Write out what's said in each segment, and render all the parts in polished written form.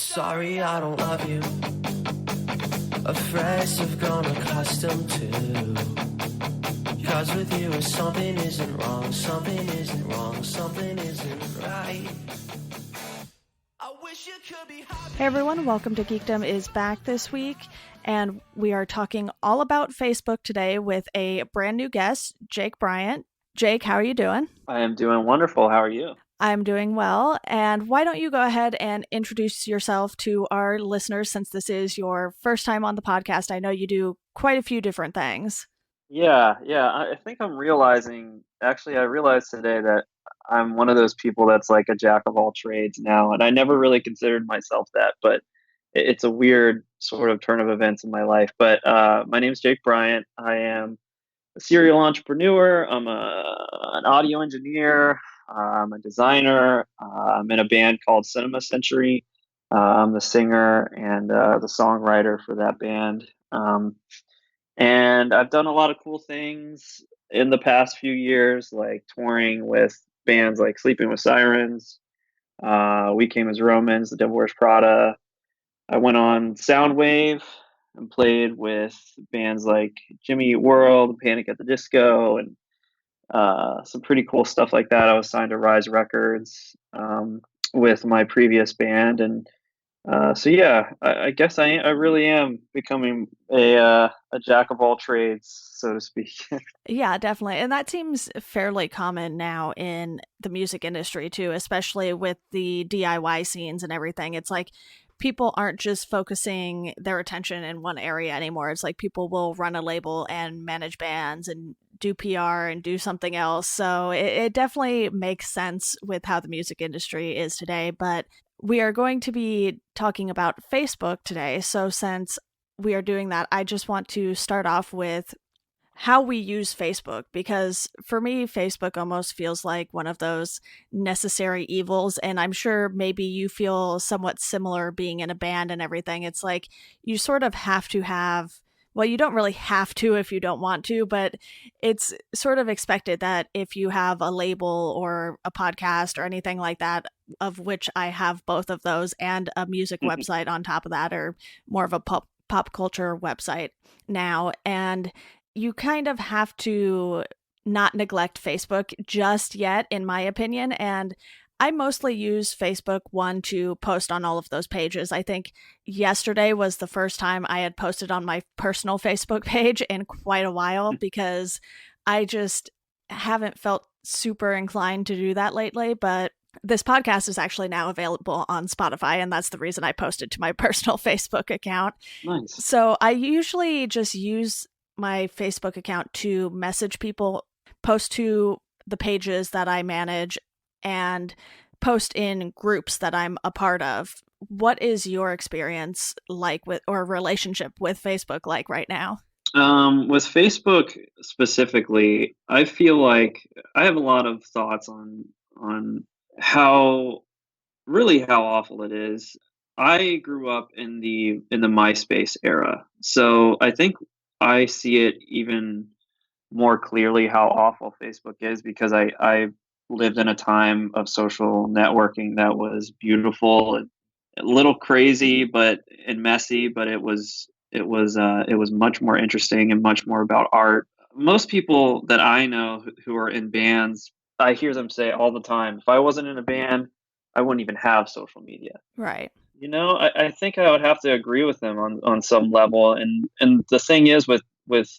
Sorry, I don't love you. Afraid I've grown accustomed to. Cause with you, something isn't wrong, something isn't wrong, something isn't right. I wish you could be happy. Hey everyone, welcome to Geekdom is back this week, and we are talking all about Facebook today with a brand new guest, Jake Bryant. Jake, how are you doing? I am doing wonderful. How are you? I'm doing well, and why don't you go ahead and introduce yourself to our listeners since this is your first time on the podcast. I know you do quite a few different things. Yeah. I think I realized today that I'm one of those people that's like a jack of all trades now, and I never really considered myself that, but it's a weird sort of turn of events in my life. But my name's Jake Bryant. I am a serial entrepreneur. An audio engineer. I'm a designer. I'm in a band called Cinema Century. I'm the singer and the songwriter for that band. And I've done a lot of cool things in the past few years, like touring with bands like Sleeping with Sirens, We Came as Romans, The Devil Wears Prada. I went on Soundwave and played with bands like Jimmy Eat World, Panic at the Disco, and some pretty cool stuff like that. I was signed to Rise Records with my previous band, and I guess I really am becoming a jack of all trades, so to speak. Yeah, definitely. And that seems fairly common now in the music industry too, especially with the DIY scenes and everything. It's like people aren't just focusing their attention in one area anymore. It's like people will run a label and manage bands and do PR and do something else. So it definitely makes sense with how the music industry is today. But we are going to be talking about Facebook today. So since we are doing that, I just want to start off with how we use Facebook, because for me, Facebook almost feels like one of those necessary evils. And I'm sure maybe you feel somewhat similar being in a band and everything. It's like you sort of have to have, well, you don't really have to if you don't want to, but it's sort of expected that if you have a label or a podcast or anything like that, of which I have both of those, and a music website on top of that, or more of a pop culture website now. And you kind of have to not neglect Facebook just yet, in my opinion. And I mostly use Facebook, one, to post on all of those pages. I think yesterday was the first time I had posted on my personal Facebook page in quite a while, because I just haven't felt super inclined to do that lately. But this podcast is actually now available on Spotify, and that's the reason I posted to my personal Facebook account. Nice. So I usually just use my Facebook account to message people, post to the pages that I manage, and post in groups that I'm a part of. What is your experience like with, or relationship with Facebook like right now? With Facebook specifically, I feel like I have a lot of thoughts on how how awful it is. I grew up in the MySpace era, so I think I see it even more clearly how awful Facebook is, because I lived in a time of social networking that was beautiful and a little crazy and messy, but it was much more interesting and much more about art. Most people that I know who are in bands, I hear them say all the time, if I wasn't in a band, I wouldn't even have social media. Right. I think I would have to agree with them on some level. And the thing is with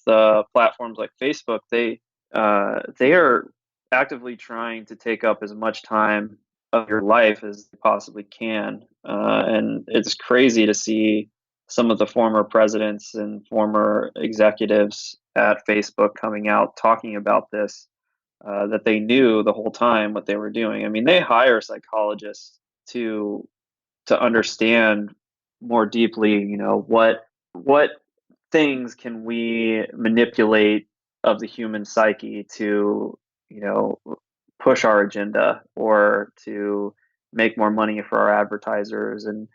platforms like Facebook, they are actively trying to take up as much time of your life as they possibly can. And it's crazy to see some of the former presidents and former executives at Facebook coming out talking about this, that they knew the whole time what they were doing. I mean, they hire psychologists to understand more deeply, what things can we manipulate of the human psyche to, push our agenda or to make more money for our advertisers. And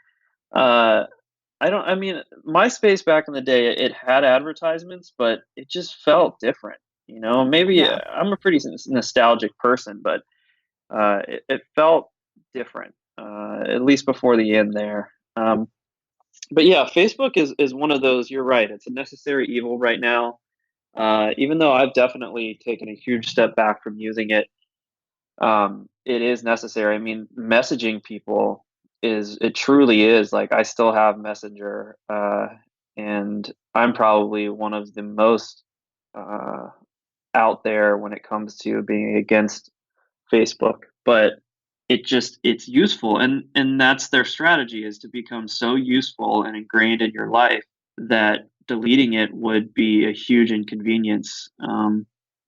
I mean, MySpace back in the day, it had advertisements, but it just felt different. Maybe Yeah. I'm a pretty nostalgic person, but it felt different, at least before the end there. But yeah, Facebook is one of those. You're right. It's a necessary evil right now. Even though I've definitely taken a huge step back from using it, it is necessary. I mean, messaging people it truly is like I still have Messenger, and I'm probably one of the most uh, out there when it comes to being against Facebook, but it's useful, and that's their strategy, is to become so useful and ingrained in your life that deleting it would be a huge inconvenience.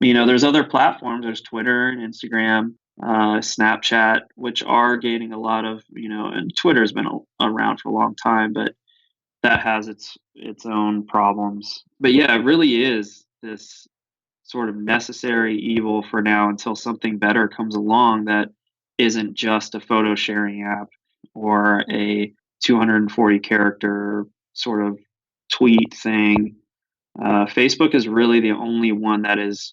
There's other platforms. There's Twitter and Instagram, Snapchat, which are gaining a lot of, and Twitter's been around for a long time, but that has its own problems. But yeah, it really is this sort of necessary evil for now until something better comes along that isn't just a photo sharing app or a 240 character sort of tweet thing. Facebook is really the only one that is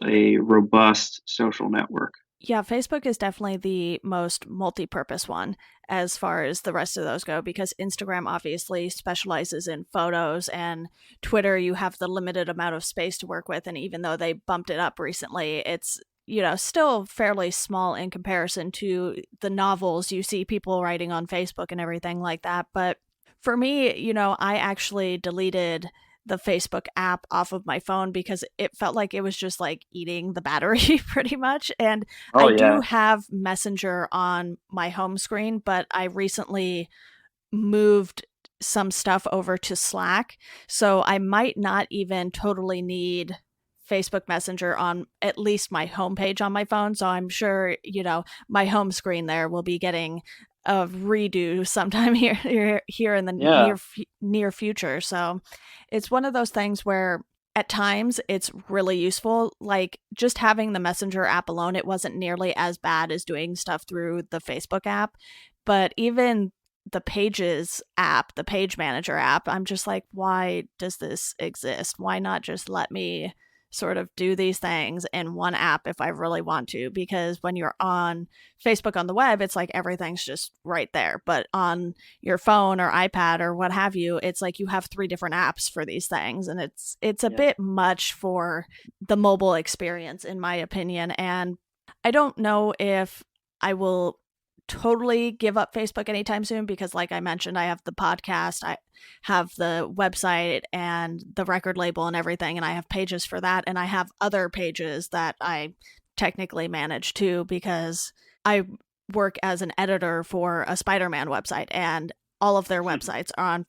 a robust social network. Yeah, Facebook is definitely the most multi-purpose one as far as the rest of those go, because Instagram obviously specializes in photos, and Twitter, you have the limited amount of space to work with. And even though they bumped it up recently, it's, still fairly small in comparison to the novels you see people writing on Facebook and everything like that. But for me, I actually deleted the Facebook app off of my phone because it felt like it was just like eating the battery pretty much. And Oh I do yeah, have Messenger on my home screen, but I recently moved some stuff over to Slack. So I might not even totally need Facebook Messenger on at least my homepage on my phone. So I'm sure, my home screen there will be getting a redo sometime here in the yeah, near future. So it's one of those things where at times it's really useful. Like just having the Messenger app alone, it wasn't nearly as bad as doing stuff through the Facebook app. But even the Pages app, the Page Manager app, I'm just like, why does this exist? Why not just let me sort of do these things in one app if I really want to? Because when you're on Facebook on the web, it's like everything's just right there. But on your phone or iPad or what have you, it's like you have three different apps for these things, and it's a yeah. bit much for the mobile experience in my opinion. And I don't know if I will totally give up Facebook anytime soon because, like I mentioned, I have the podcast, I have the website and the record label and everything, and I have pages for that. And I have other pages that I technically manage too because I work as an editor for a Spider Man website, and all of their websites are on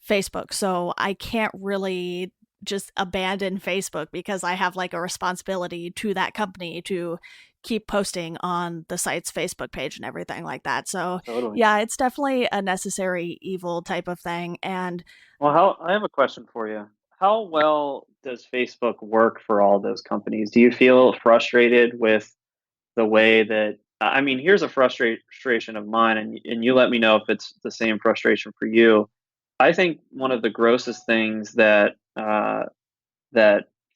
Facebook. So I can't really just abandon Facebook because I have like a responsibility to that company to keep posting on the site's Facebook page and everything like that. So, Totally. yeah, it's definitely a necessary evil type of thing. And Well, how I have a question for you. How well does Facebook work for all those companies? Do you feel frustrated with the way that, I mean, here's a frustration of mine, and you let me know if it's the same frustration for you. I think one of the grossest things that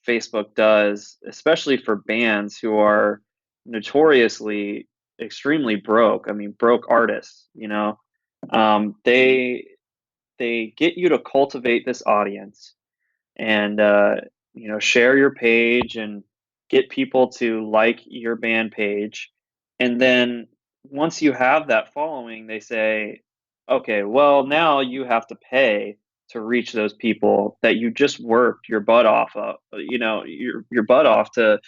Facebook does, especially for bands who are notoriously extremely broke. I mean, broke artists. They get you to cultivate this audience and share your page and get people to like your band page, and then once you have that following, they say, okay, well, now you have to pay to reach those people that you just worked your butt off of, your butt off to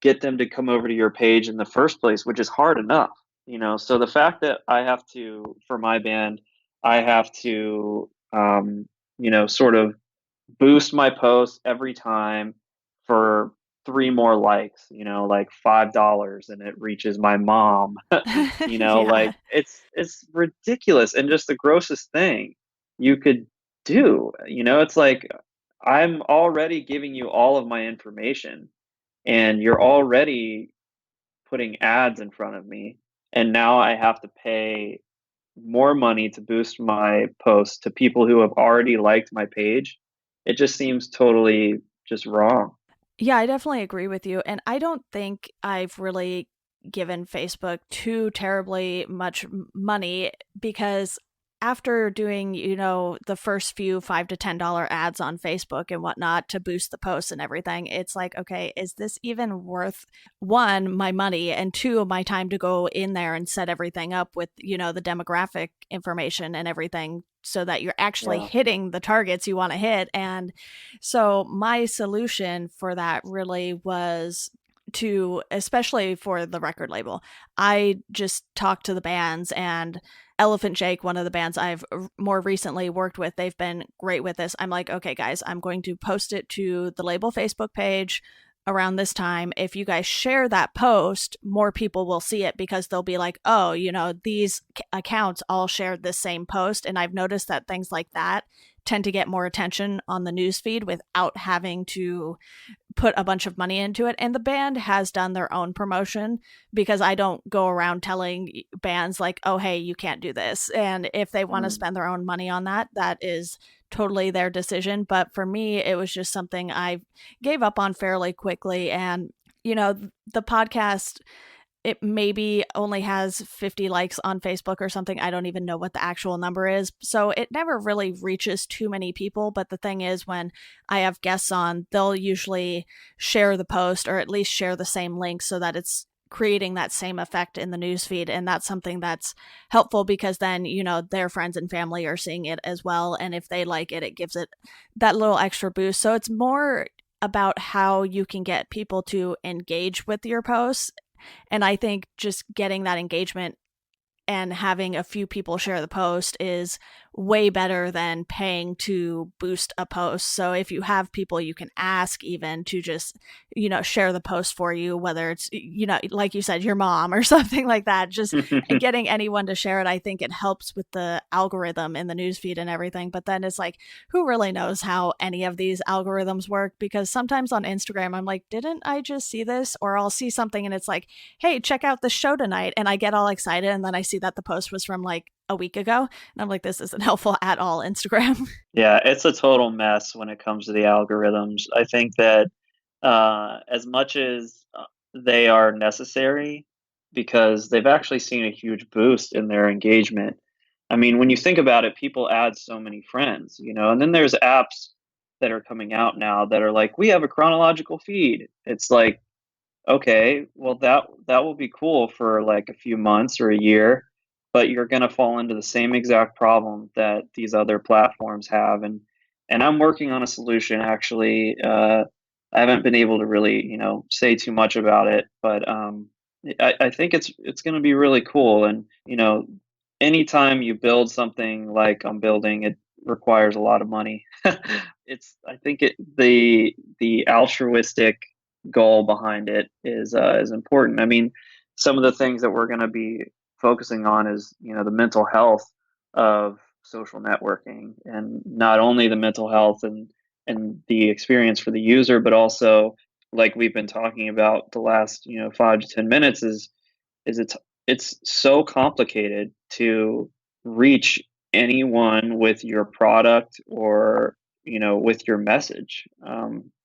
get them to come over to your page in the first place, which is hard enough. So the fact that I have to, for my band, I have to sort of boost my posts every time for three more likes, like $5, and it reaches my mom. yeah. Like it's ridiculous and just the grossest thing you could do. It's like I'm already giving you all of my information, and you're already putting ads in front of me, and now I have to pay more money to boost my posts to people who have already liked my page. It just seems totally just wrong. Yeah, I definitely agree with you. And I don't think I've really given Facebook too terribly much money because after doing, the first few $5 to $10 ads on Facebook and whatnot to boost the posts and everything, it's like, okay, is this even worth, one, my money, and two, my time to go in there and set everything up with, the demographic information and everything so that you're actually Yeah. hitting the targets you want to hit. And so my solution for that really was to, especially for the record label, I just talked to the bands, and Elephant Jake, one of the bands I've more recently worked with, they've been great with this. I'm like, okay, guys, I'm going to post it to the label Facebook page around this time. If you guys share that post, more people will see it because they'll be like, oh, these accounts all shared this same post. And I've noticed that things like that tend to get more attention on the newsfeed without having to put a bunch of money into it. And the band has done their own promotion because I don't go around telling bands like, oh, hey, you can't do this. And if they want to spend their own money on that, that is totally their decision. But for me, it was just something I gave up on fairly quickly. And, the podcast, it maybe only has 50 likes on Facebook or something. I don't even know what the actual number is. So it never really reaches too many people. But the thing is, when I have guests on, they'll usually share the post or at least share the same link so that it's creating that same effect in the newsfeed. And that's something that's helpful because then, their friends and family are seeing it as well. And if they like it, it gives it that little extra boost. So it's more about how you can get people to engage with your posts. And I think just getting that engagement and having a few people share the post is way better than paying to boost a post. So if you have people you can ask even to just, share the post for you, whether it's, like you said, your mom or something like that, just getting anyone to share it, I think it helps with the algorithm in the newsfeed and everything. But then it's like, who really knows how any of these algorithms work? Because sometimes on Instagram, I'm like, didn't I just see this? Or I'll see something and it's like, hey, check out the show tonight. And I get all excited. And then I see that the post was from like a week ago. And I'm like, this isn't helpful at all, Instagram. Yeah, it's a total mess when it comes to the algorithms. I think that as much as they are necessary, because they've actually seen a huge boost in their engagement. I mean, when you think about it, people add so many friends, and then there's apps that are coming out now that are like, we have a chronological feed. It's like, okay, well that will be cool for like a few months or a year, but you're going to fall into the same exact problem that these other platforms have. And I'm working on a solution actually. I haven't been able to really, say too much about it, but I think it's going to be really cool. And anytime you build something like I'm building, it requires a lot of money. I think the altruistic goal behind it is important. I mean, some of the things that we're going to be focusing on is the mental health of social networking, and not only the mental health and the experience for the user, but also, like we've been talking about the last 5 to 10 minutes, is it's so complicated to reach anyone with your product or with your message.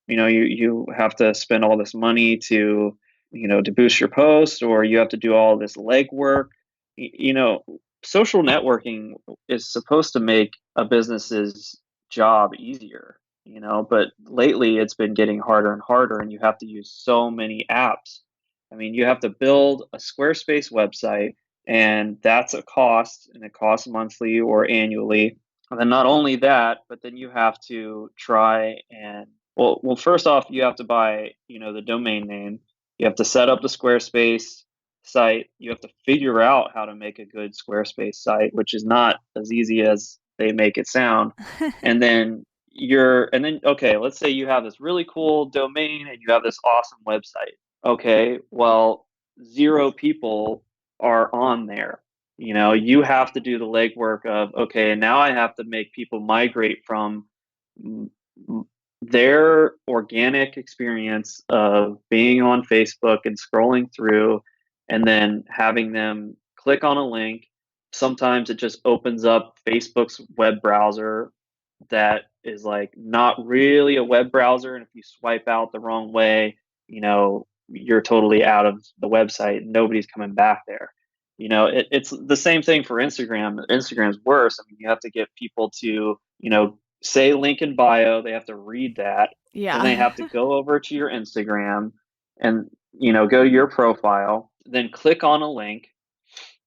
You have to spend all this money to boost your post, or you have to do all this legwork. Social networking is supposed to make a business's job easier, but lately it's been getting harder and harder, and you have to use so many apps. I mean, you have to build a Squarespace website, and that's a cost, and it costs monthly or annually. And then not only that, but then you have to try and well, first off, you have to buy, the domain name. You have to set up the Squarespace site. You have to figure out how to make a good Squarespace site, which is not as easy as they make it sound. And then okay, let's say you have this really cool domain and you have this awesome website. Okay, well, 0 people are on there. You have to do the legwork of, okay, now I have to make people migrate from their organic experience of being on Facebook and scrolling through, and then having them click on a link. Sometimes it just opens up Facebook's web browser that is like not really a web browser. And if you swipe out the wrong way, you're totally out of the website. Nobody's coming back there. It's the same thing for Instagram. Instagram's worse. I mean, you have to get people to, say link in bio. They have to read that. Then they Yeah. have to go over to your Instagram and, go to your profile, then click on a link,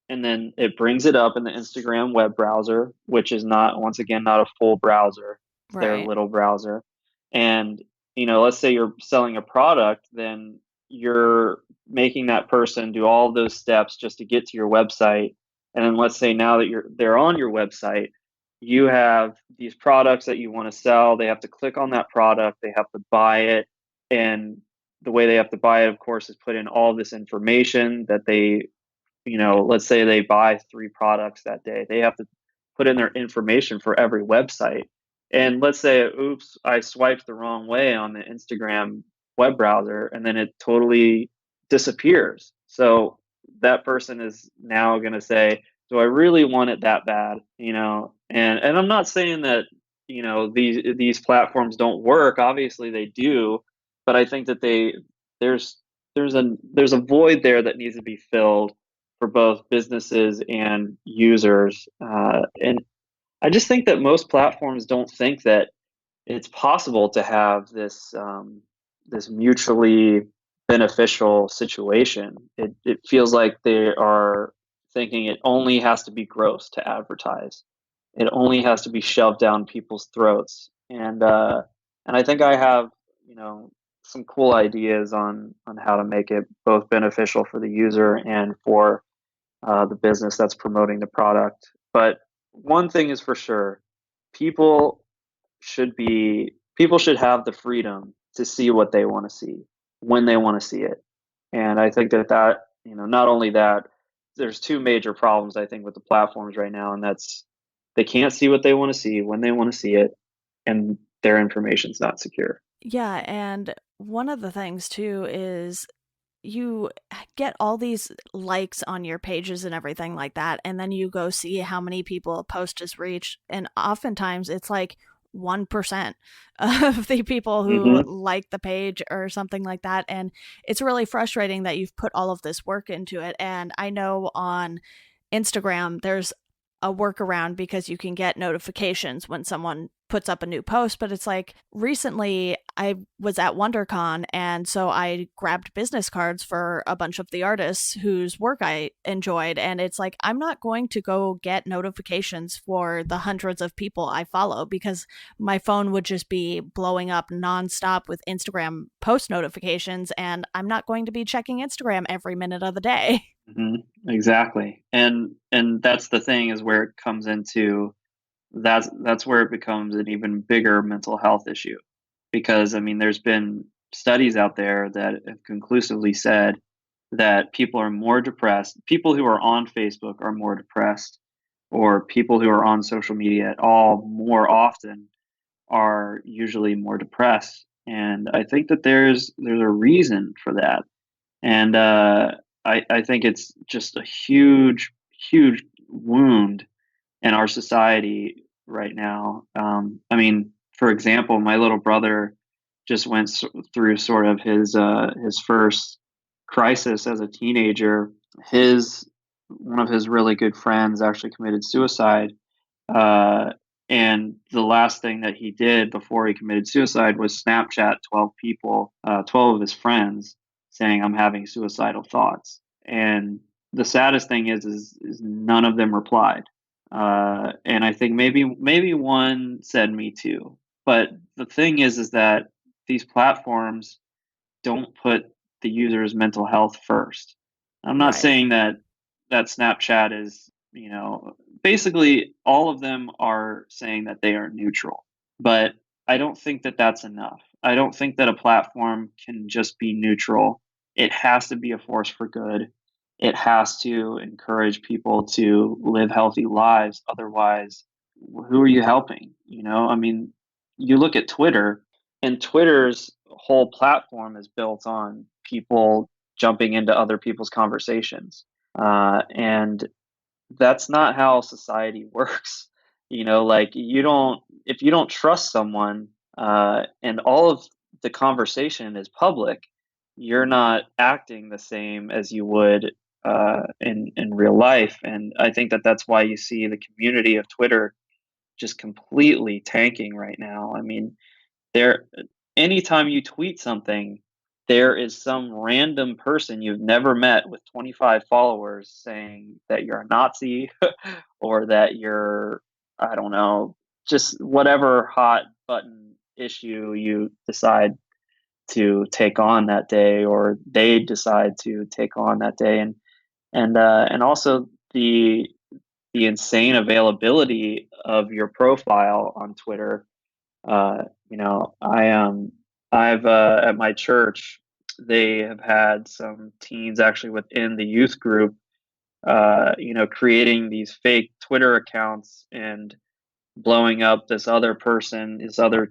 and then it brings it up in the Instagram web browser, which is not, once again, not a full browser. It's their Right. little browser. And, let's say you're selling a product, then you're making that person do all of those steps just to get to your website. And then let's say now that they're on your website, you have these products that you want to sell. They have to click on that product, they have to buy it. And the way they have to buy it, of course, is put in all this information that they, let's say they buy 3 products that day. They have to put in their information for every website. And let's say, oops, I swiped the wrong way on the Instagram web browser, and then it totally disappears. So that person is now going to say, do I really want it that bad? And I'm not saying that, these platforms don't work. Obviously they do, but I think that there's there's a void there that needs to be filled for both businesses and users. And I just think that most platforms don't think that it's possible to have this mutually beneficial situation. It feels like they are thinking it only has to be gross to advertise. It only has to be shoved down people's throats. And I think I have, some cool ideas on how to make it both beneficial for the user and for the business that's promoting the product. But one thing is for sure, people people should have the freedom to see what they want to see when they want to see it. And I think that not only that, there's 2 major problems I think with the platforms right now, and that's they can't see what they want to see when they want to see it, and their information's not secure. Yeah, and one of the things too is you get all these likes on your pages and everything like that, and then you go see how many people a post has reached, and oftentimes it's like 1% of the people who Hmm. like the page or something like that. And it's really frustrating that you've put all of this work into it. And I know on Instagram, there's a workaround because you can get notifications when someone puts up a new post. But it's like recently I was at WonderCon, and so I grabbed business cards for a bunch of the artists whose work I enjoyed. And it's like, I'm not going to go get notifications for the hundreds of people I follow because my phone would just be blowing up nonstop with Instagram post notifications. And I'm not going to be checking Instagram every minute of the day. Hmm. Exactly. And that's the thing, is where it comes into that's where it becomes an even bigger mental health issue. Because I mean, there's been studies out there that have conclusively said that people who are on Facebook are more depressed, or people who are on social media at all more often are usually more depressed. And I think that there's a reason for that. And I think it's just a huge, huge wound in our society right now. I mean, for example, my little brother just through sort of his first crisis as a teenager. His One of his really good friends actually committed suicide, uh, and the last thing that he did before he committed suicide was Snapchat 12 of his friends, saying, "I'm having suicidal thoughts." And the saddest thing is none of them replied. And I think maybe one said "me too." But the thing is that these platforms don't put the user's mental health first. I'm not Right. saying that Snapchat is, basically all of them are saying that they are neutral, but I don't think that that's enough. I don't think that a platform can just be neutral. It has to be a force for good. It has to encourage people to live healthy lives. Otherwise, who are you helping? I mean, you look at Twitter, and Twitter's whole platform is built on people jumping into other people's conversations. And that's not how society works. Like, if you don't trust someone, and all of the conversation is public, you're not acting the same as you would in real life. And I think that that's why you see the community of Twitter just completely tanking right now. I mean, there anytime you tweet something, there is some random person you've never met with 25 followers saying that you're a Nazi or that you're, I don't know, just whatever hot button issue you decide to take on that day or they decide to take on that day. And also the insane availability of your profile on Twitter. I've at my church, they have had some teens actually within the youth group, creating these fake Twitter accounts and blowing up this other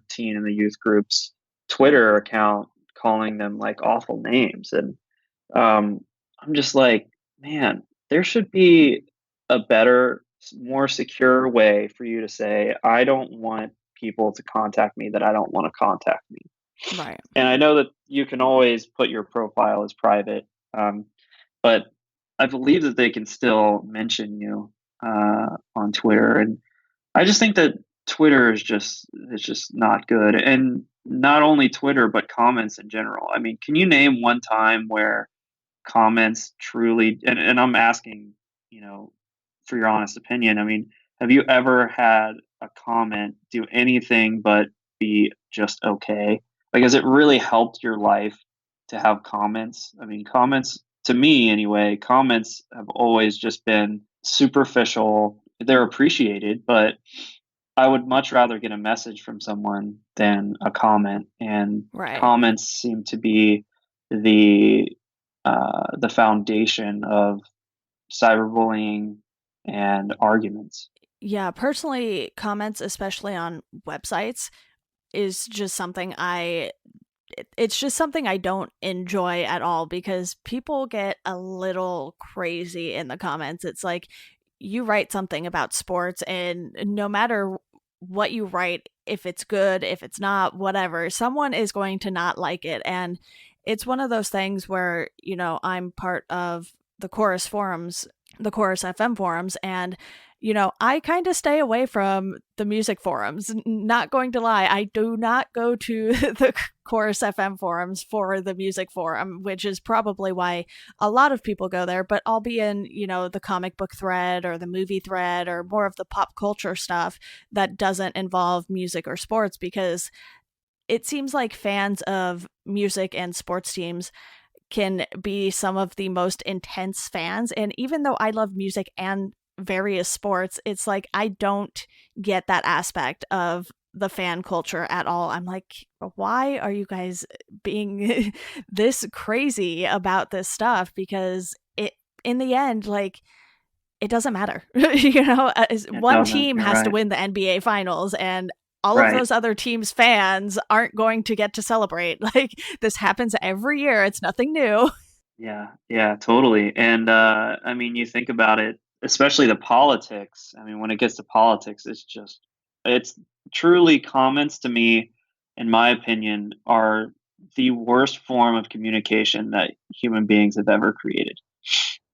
teen in the youth group's Twitter account, calling them like awful names. And um, I'm just like, man, there should be a better, more secure way for you to say, I don't want people to contact me that I don't want to contact me. Right. And I know that you can always put your profile as private, um, but I believe that they can still mention you on Twitter. And I just think that Twitter is just it's just not good. And not only Twitter, but comments in general. I mean, can you name one time where comments truly and I'm asking, you know, for your honest opinion. I mean, have you ever had a comment do anything but be just okay? Like, has it really helped your life to have comments? I mean, comments to me anyway, comments have always just been superficial. They're appreciated, but I would much rather get a message from someone than a comment. And Right. comments seem to be the the foundation of cyberbullying and arguments. Yeah, personally, comments, especially on websites, is just something it's just something I don't enjoy at all because people get a little crazy in the comments. It's like you write something about sports, and no matter what you write, if it's good, if it's not, whatever, someone is going to not like it. And it's one of those things where, I'm part of the Chorus forums, the Chorus FM forums, and I kind of stay away from the music forums. Not going to lie, I do not go to the Chorus FM forums for the music forum, which is probably why a lot of people go there. But I'll be in, the comic book thread or the movie thread or more of the pop culture stuff that doesn't involve music or sports, because it seems like fans of music and sports teams can be some of the most intense fans. And even though I love music and various sports, it's like I don't get that aspect of the fan culture at all. I'm like, why are you guys being this crazy about this stuff? Because in the end, like, it doesn't matter. It One doesn't. team You're has to right. win the NBA finals, and all of Right. those other teams' fans aren't going to get to celebrate. Like, this happens every year. It's nothing new. Yeah. Yeah. Totally. And I mean, you think about it, especially the politics. I mean, when it gets to politics, it's truly comments to me, in my opinion, are the worst form of communication that human beings have ever created.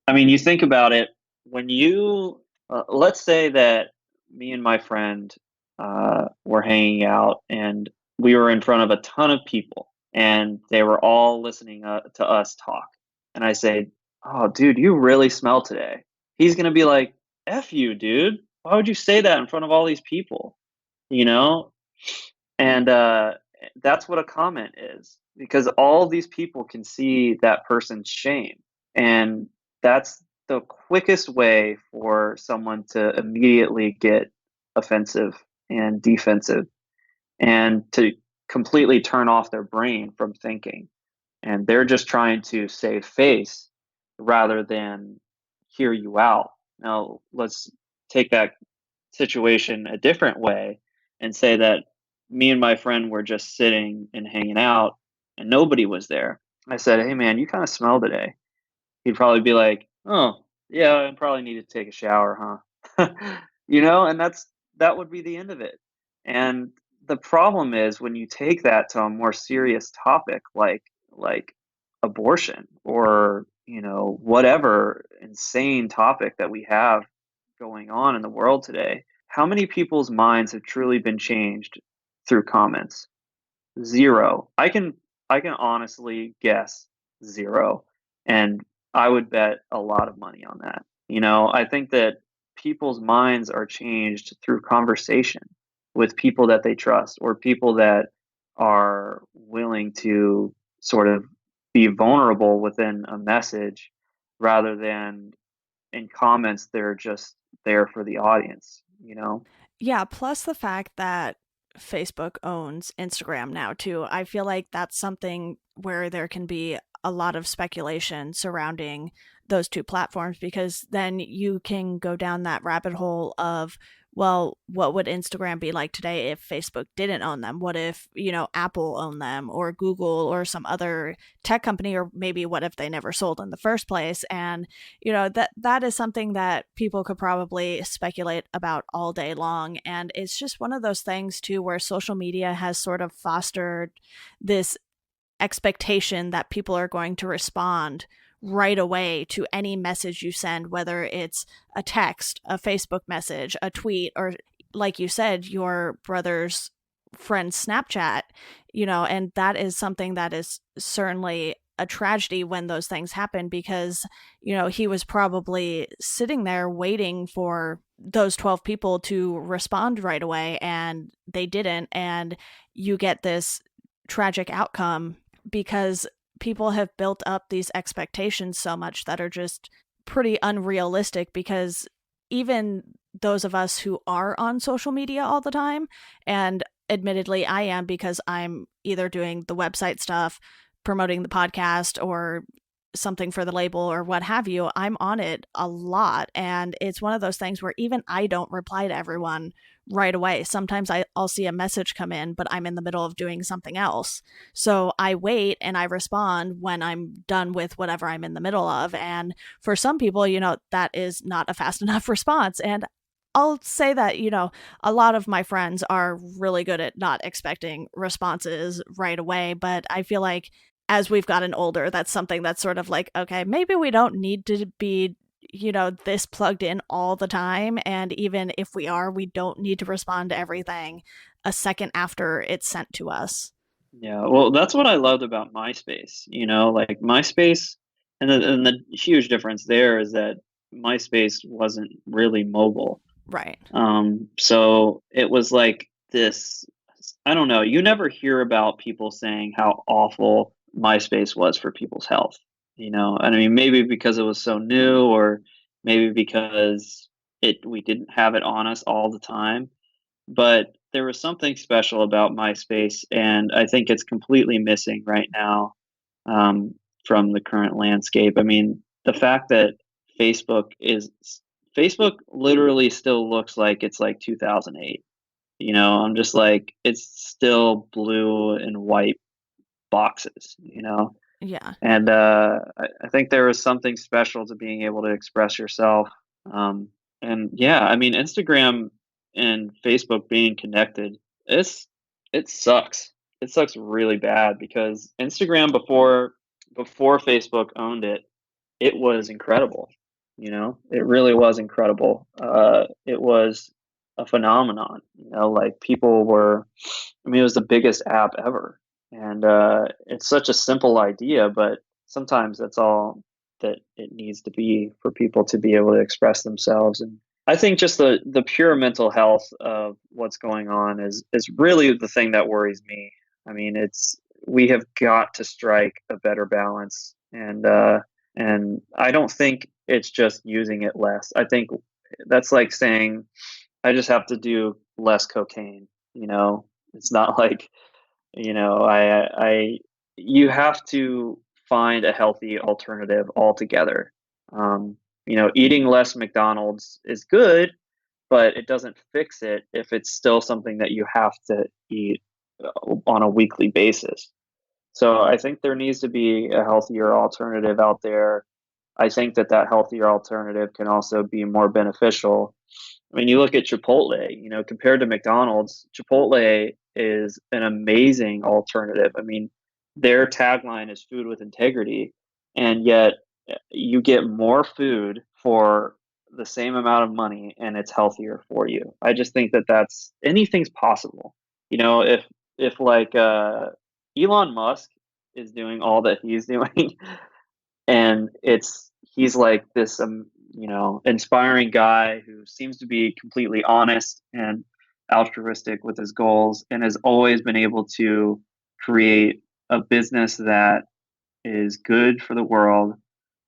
I mean, you think about it when let's say that me and my friend were hanging out and we were in front of a ton of people and they were all listening to us talk. And I say, "Oh, dude, you really smell today." He's going to be like, "F you, dude. Why would you say that in front of all these people?" You know? And that's what a comment is, because all these people can see that person's shame. And that's the quickest way for someone to immediately get offensive and defensive and to completely turn off their brain from thinking. And they're just trying to save face rather than hear you out. Now, let's take that situation a different way and say that me and my friend were just sitting and hanging out and nobody was there. I said, "Hey man, you kind of smell today." He'd probably be like, "Oh, yeah, I probably need to take a shower, huh?" And that would be the end of it. And the problem is when you take that to a more serious topic like abortion or whatever insane topic that we have going on in the world today, how many people's minds have truly been changed through comments? Zero. I can honestly guess zero. And I would bet a lot of money on that. I think that people's minds are changed through conversation with people that they trust or people that are willing to sort of be vulnerable within a message rather than in comments they're just there for the audience. Yeah, plus the fact that Facebook owns Instagram now too. I feel like that's something where there can be a lot of speculation surrounding those two platforms, because then you can go down that rabbit hole of, well, what would Instagram be like today if Facebook didn't own them? What if, Apple owned them, or Google, or some other tech company, or maybe what if they never sold in the first place? And that is something that people could probably speculate about all day long. And it's just one of those things too where social media has sort of fostered this expectation that people are going to respond right away to any message you send, whether it's a text, a Facebook message, a tweet, or, like you said, your brother's friend's Snapchat. And that is something that is certainly a tragedy when those things happen, because he was probably sitting there waiting for those 12 people to respond right away, and they didn't. And you get this tragic outcome because people have built up these expectations so much that are just pretty unrealistic, because even those of us who are on social media all the time, and admittedly I am, because I'm either doing the website stuff, promoting the podcast, or something for the label, or what have you, I'm on it a lot. And it's one of those things where even I don't reply to everyone right away. Sometimes I'll see a message come in, but I'm in the middle of doing something else. So I wait and I respond when I'm done with whatever I'm in the middle of. And for some people, that is not a fast enough response. And I'll say that, a lot of my friends are really good at not expecting responses right away. But I feel like as we've gotten older, that's something that's sort of like, okay, maybe we don't need to be, this plugged in all the time. And even if we are, we don't need to respond to everything a second after it's sent to us. Yeah, well, that's what I loved about MySpace. Like MySpace, and the huge difference there is that MySpace wasn't really mobile. Right. So it was like this, I don't know, you never hear about people saying how awful MySpace was for people's health. I mean, maybe because it was so new, or maybe because we didn't have it on us all the time. But there was something special about MySpace, and I think it's completely missing right now, from the current landscape. I mean, the fact that Facebook is Facebook literally still looks like it's like 2008. I'm just like, it's still blue and white boxes. Yeah. And I think there is something special to being able to express yourself. And yeah, I mean, Instagram and Facebook being connected, it sucks. It sucks really bad because Instagram before Facebook owned it, it was incredible. It really was incredible. It was a phenomenon. Like people were. I mean, it was the biggest app ever, and it's such a simple idea, but sometimes that's all that it needs to be for people to be able to express themselves. And I think just the pure mental health of what's going on is really the thing that worries me. I mean, we have got to strike a better balance, and I don't think it's just using it less. I think that's like saying I just have to do less cocaine. It's not like, I you have to find a healthy alternative altogether. Eating less McDonald's is good, but it doesn't fix it if it's still something that you have to eat on a weekly basis. So I think there needs to be a healthier alternative out there. I think that healthier alternative can also be more beneficial. I mean, you look at Chipotle, compared to McDonald's, Chipotle is an amazing alternative. I mean, their tagline is food with integrity, and yet you get more food for the same amount of money and it's healthier for you. I just think that that's anything's possible. You know, if like Elon Musk is doing all that he's doing and he's like this you know, inspiring guy who seems to be completely honest and altruistic with his goals and has always been able to create a business that is good for the world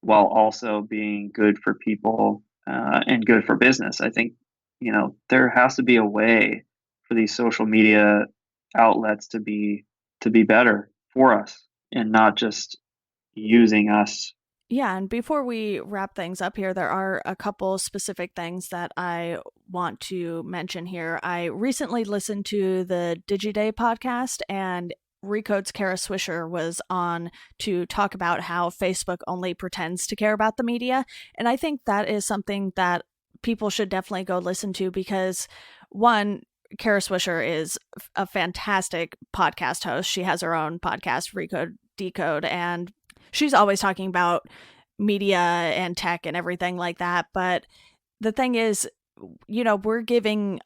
while also being good for people and good for business. I think, you know, there has to be a way for these social media outlets to be better for us and not just using us. Yeah, and before we wrap things up here, there are a couple specific things that I want to mention here. I recently listened to the DigiDay podcast, and Recode's Kara Swisher was on to talk about how Facebook only pretends to care about the media. And I think that is something that people should definitely go listen to because, one, Kara Swisher is a fantastic podcast host. She has her own podcast, Recode Decode, and she's always talking about media and tech and everything like that. But the thing is, you know, we're giving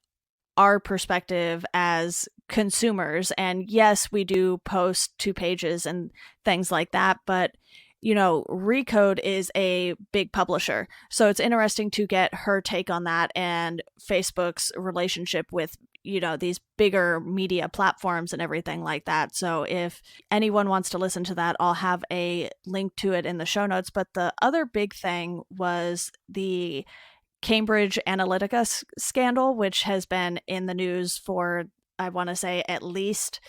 our perspective as consumers. And yes, we do post 2 pages and things like that. But, you know, Recode is a big publisher. So it's interesting to get her take on that and Facebook's relationship with, you know, these bigger media platforms and everything like that. So if anyone wants to listen to that, I'll have a link to it in the show notes. But the other big thing was the Cambridge Analytica scandal, which has been in the news for, I want to say, at least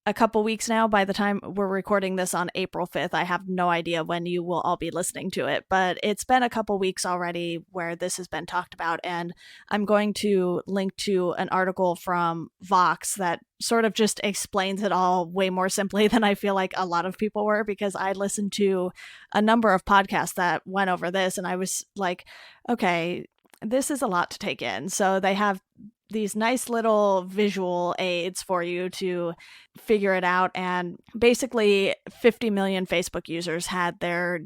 a couple weeks now. By the time we're recording this on April 5th, I have no idea when you will all be listening to it, but it's been a couple weeks already where this has been talked about. And I'm going to link to an article from Vox that sort of just explains it all way more simply than I feel like a lot of people were, because I listened to a number of podcasts that went over this and I was like, okay, this is a lot to take in. So they have these nice little visual aids for you to figure it out. And basically, 50 million Facebook users had their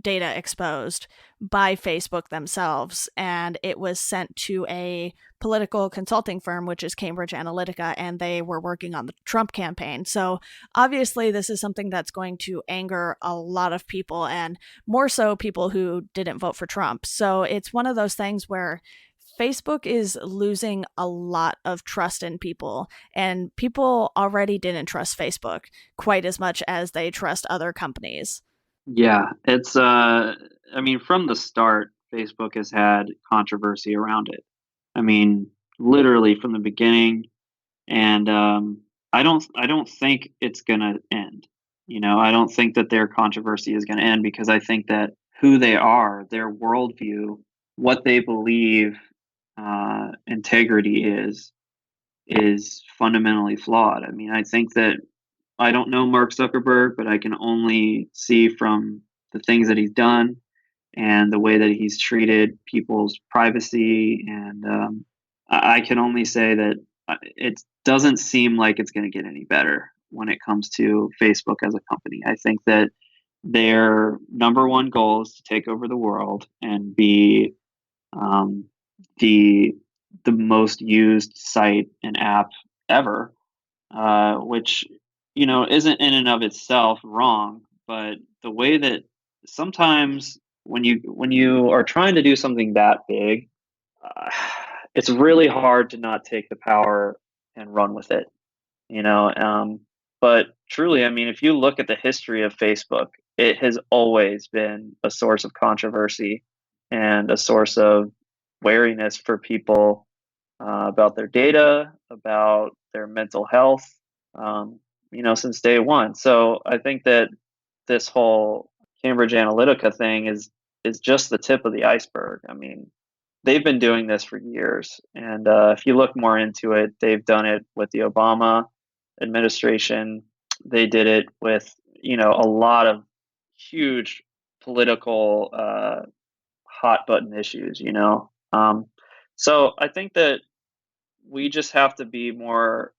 data exposed by Facebook themselves, and it was sent to a political consulting firm, which is Cambridge Analytica, and they were working on the Trump campaign. So obviously, this is something that's going to anger a lot of people, and more so people who didn't vote for Trump. So it's one of those things where Facebook is losing a lot of trust in people, and people already didn't trust Facebook quite as much as they trust other companies. Yeah, it's I mean, from the start, Facebook has had controversy around it. I mean, literally from the beginning, and I don't think it's gonna end. You know, I don't think that their controversy is gonna end because I think that who they are, their worldview, what they believe integrity is fundamentally flawed. I mean, I think that I don't know Mark Zuckerberg, but I can only see from the things that he's done and the way that he's treated people's privacy. And I can only say that it doesn't seem like it's going to get any better when it comes to Facebook as a company. I think that their number one goal is to take over the world and be um, the the most used site and app ever, which you know isn't in and of itself wrong, but the way that sometimes when you are trying to do something that big, uh, it's really hard to not take the power and run with it. You know, but truly, I mean, if you look at the history of Facebook, it has always been a source of controversy and a source of wariness for people about their data, about their mental health, you know, since day one. So I think that this whole Cambridge Analytica thing is just the tip of the iceberg. I mean, they've been doing this for years, and if you look more into it, they've done it with the Obama administration. They did it with you know a lot of huge political hot button issues. You know, so I think that we just have to be more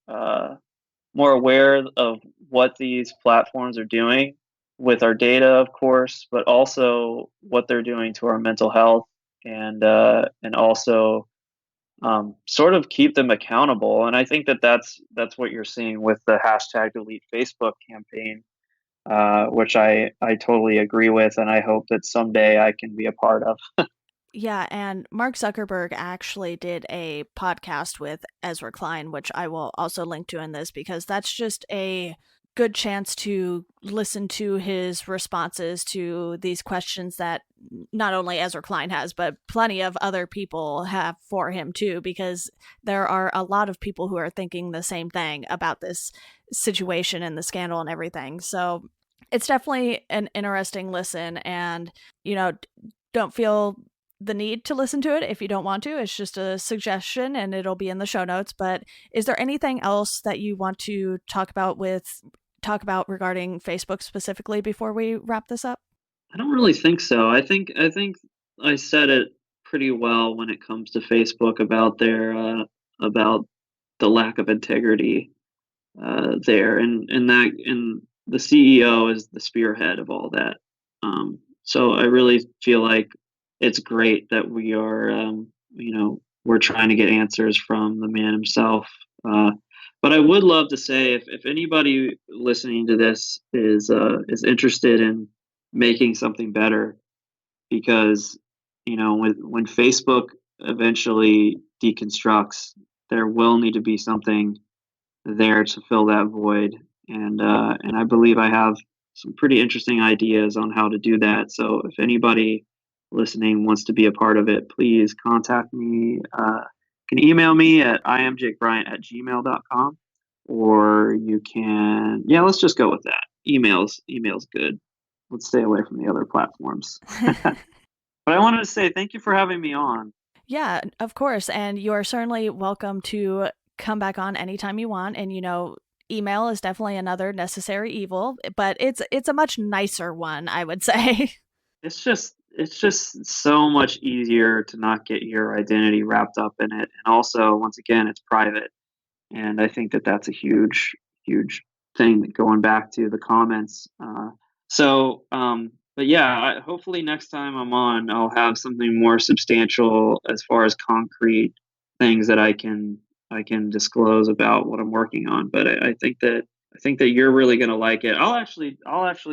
more aware of what these platforms are doing with our data, of course, but also what they're doing to our mental health, and also sort of keep them accountable. And I think that that's what you're seeing with the hashtag delete Facebook campaign, which I totally agree with, and I hope that someday I can be a part of. Yeah, and Mark Zuckerberg actually did a podcast with Ezra Klein, which I will also link to in this because that's just a good chance to listen to his responses to these questions that not only Ezra Klein has, but plenty of other people have for him too, because there are a lot of people who are thinking the same thing about this situation and the scandal and everything. So it's definitely an interesting listen, and, you know, don't feel the need to listen to it if you don't want to. It's just a suggestion and it'll be in the show notes. But is there anything else that you want to talk about regarding Facebook specifically before we wrap this up? I don't really think so. I think I said it pretty well when it comes to Facebook about their about the lack of integrity there, and the CEO is the spearhead of all that. So I really feel like it's great that we are, we're trying to get answers from the man himself. But I would love to say, if anybody listening to this is interested in making something better, because when Facebook eventually deconstructs, there will need to be something there to fill that void. And I believe I have some pretty interesting ideas on how to do that. So if anybody listening wants to be a part of it, please contact me. You can email me at imjakebryant@gmail.com, or you can, yeah, let's just go with that. Email's good. Let's stay away from the other platforms. But I wanted to say thank you for having me on. Yeah, of course. And you are certainly welcome to come back on anytime you want. And, email is definitely another necessary evil, but it's a much nicer one, I would say. It's just so much easier to not get your identity wrapped up in it, and also, once again, it's private. And I think that that's a huge thing, that going back to the comments. But yeah, hopefully next time I'm on, I'll have something more substantial as far as concrete things that I can disclose about what I'm working on. But I think that you're really gonna like it. I'll actually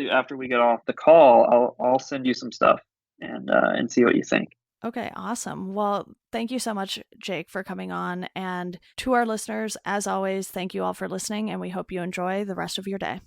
after we get off the call, I'll send you some stuff, and see what you think. Okay, awesome. Well, thank you so much, Jake, for coming on. And to our listeners, as always, thank you all for listening, and we hope you enjoy the rest of your day.